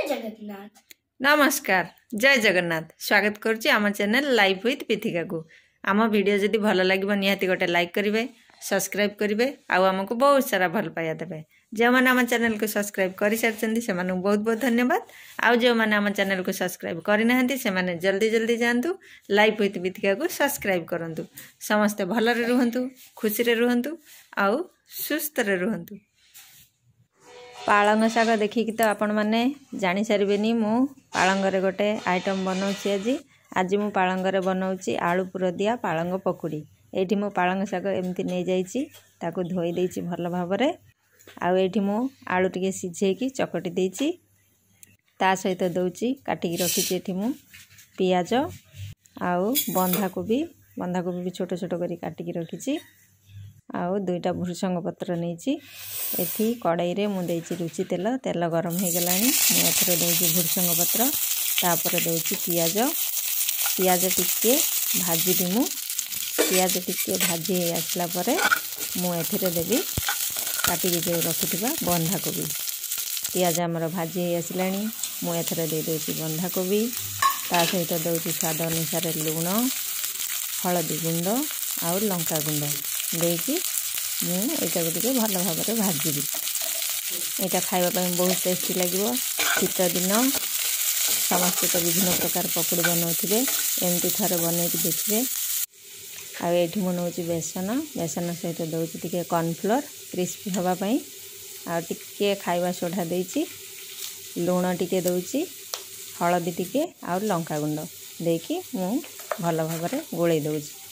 जगन्नाथ। नमस्कार, जय जगन्नाथ। स्वागत करुच्ची आम चैनल लाइफ विथ पिथिका को। आम वीडियो जदि भल लगे निहाती गोटे लाइक करेंगे, सब्सक्राइब करेंगे, आमको बहुत सारा भल पाया देवे। जो मैंने आम चैनल को सब्सक्राइब कर सारी से बहुत बहुत धन्यवाद। आउ जो मैंने आम चैनल को सब्सक्राइब करना से जल्दी जल्दी जातु लाइफ विथ पिथिका को सब्सक्राइब करूँ। समस्ते भलरे रुहतु, खुशी रुहतु, आउ सुस्थ रुहतु। पालंग शाग देखिकी तो आपण मैंने जानी सारे मु पालंगरे गोटे आइटम बनाऊँगी। आज मु पालंगरे बनाऊँगी आलू पुर दिया पालंग पकुड़ी। ये मु पालंग शाग एमती नहीं जाइए ताकू धोई देछि भल भावरे। आउ मु आलू टिके सिझेकी चकटी देछि। ता सहित दउछि काटिकी रखिछि एठी मु पियाज आउ बंधाकोबी भी छोट छोट करी काटिकी रखिछि। आउ दुईटा भृषंग पत्र नहीं एठी कड़ाई रे मु देछि रुचि तेल। तेल गरम हो गलानी मु एथरे देछि भृषंग पत्र, तापर देछि पियाज टिके भाजी दिमु। पियाज टिके भाजी आसला परे मु एथरे देबी काटिकी जे रखिथिबा बंधाकोबी। पियाज हमर भाजी आसलानी मु एथरे दे देछि बंधाकोबी। ता सहित देछि स्वाद अनुसार लूण, हळदी गुंड आउ लंका गुंड देकी मुझे भल भाव में भाजी। यहाँ खावाई बहुत टेस्टी लगे। शीत दिन समस्त तो विभिन्न प्रकार पकड़ी बनाऊे, एमती थे बनई देखिए। आठी मुझे बेसन सहित दूसरी टी कॉर्नफ्लोर क्रिस्पी हाँपाई। आटे खावा सोडा देती, लुण टिके दूसरी, हलदी टिके आउ लंका गुंड देकी मु भल भाव में गोले दूसरी।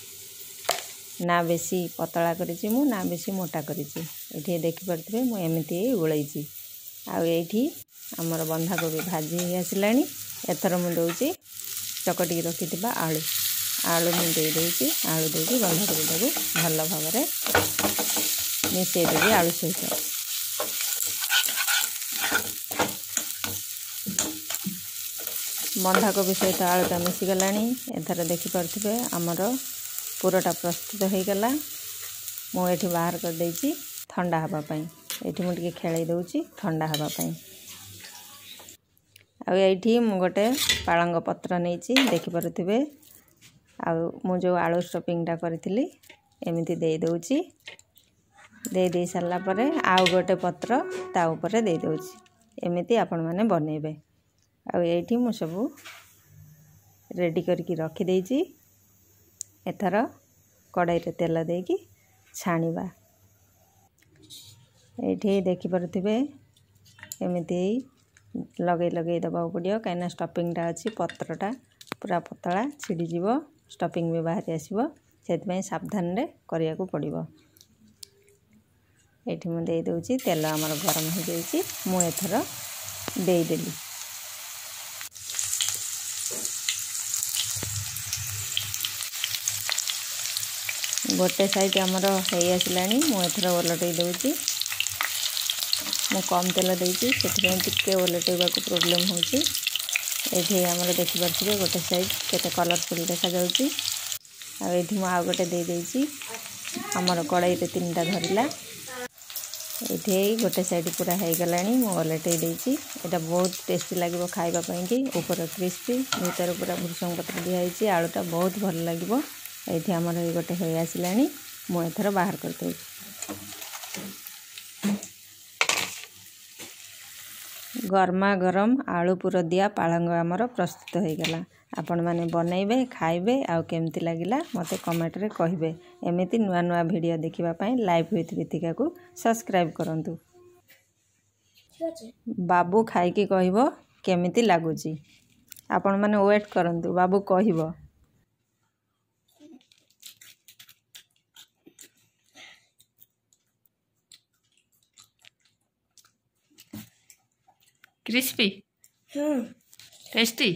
ना बेसी पतला करिछि मु ना बेसी मोटा करिछि। एठी देखि परथिबे मु एमिति गोळैछि। आ एठी हमर बंधाकोबी भाजी आसिलानी। एथर मु दउछि चकटी रखिथिबा आलू मु दे देछि। आलू देछि बंधाकोबी ताकू भल भाव में मिसै देबी आलू सहित। बंधाकोबी सहित आलूटा मिसी गलानी। एथर देखि परथिबे हमर पूराटा प्रस्तुत हो गला। मुझे बाहर कर देछि ठंडा हाँपाई। ये मुझे खेल दूसरी ठंडा हाँपाई। आठी मु गोटे पालंग पत्र नहीं देखिपे। आउ जो आलू स्टफिंगटा करी एमती दे दूसरी। दे सारापर आउ गोटे पत्र ता ऊपर दे दूसरी। एमती आपण मैंने बनइबे। आठी मु सब रेडी करके रखिदेछि। एथर कड़ाई रे तेल देकी छाणीबा। ये देखिपे एमती लगे लगे दबा पड़ो कहीं स्टफिंगटा अच्छी पत्रटा पूरा पतला छिड़ीज स्टफिंग भी बाहरी आसो से सावधान रे करिया को पड़ो। ये मुझे देदे तेल आमर गरम हो जाइए। मु एथर देदेली। गोटे साइड आमर हो आसलानी। मुझे ओलटई दूसरी। मु कम तेल देती से ओलटेवा को प्रोब्लेम होची। ये आमर देखिपे गोटे साइड केते कलरफुल देखा जाउची। आठी मु आउ गोटे देदेछि। आमर कड़ाई रे तीनटा धरला। ये गोटे साइड पूरा हो गलानी। मु ओलटई देछि। एटा बहुत टेस्टी लगे खावाई कि ऊपर क्रिस्पी भीतर पूरा भृषंग पत्र दिखाई। आलूटा बहुत भल लगे। ये आमर गोटे हो आसलानी। मु एथर बाहर कर दे। गरमा गरम आलू पुर दिया पालंग आमर प्रस्तुत हो गला। आपण माने बनइबे, खाइबे, आउ केमती लागिला मते कमेंट रे कहिबे। एमिति नुआ नुआ वीडियो देखिबा पई लाइफ विथ पिथिका को सब्सक्राइब करंतु। बाबू खाइकी कहिबो केमिति लागुची। आपण माने वेट करंतु, बाबू कहिबो। Crispy tasty.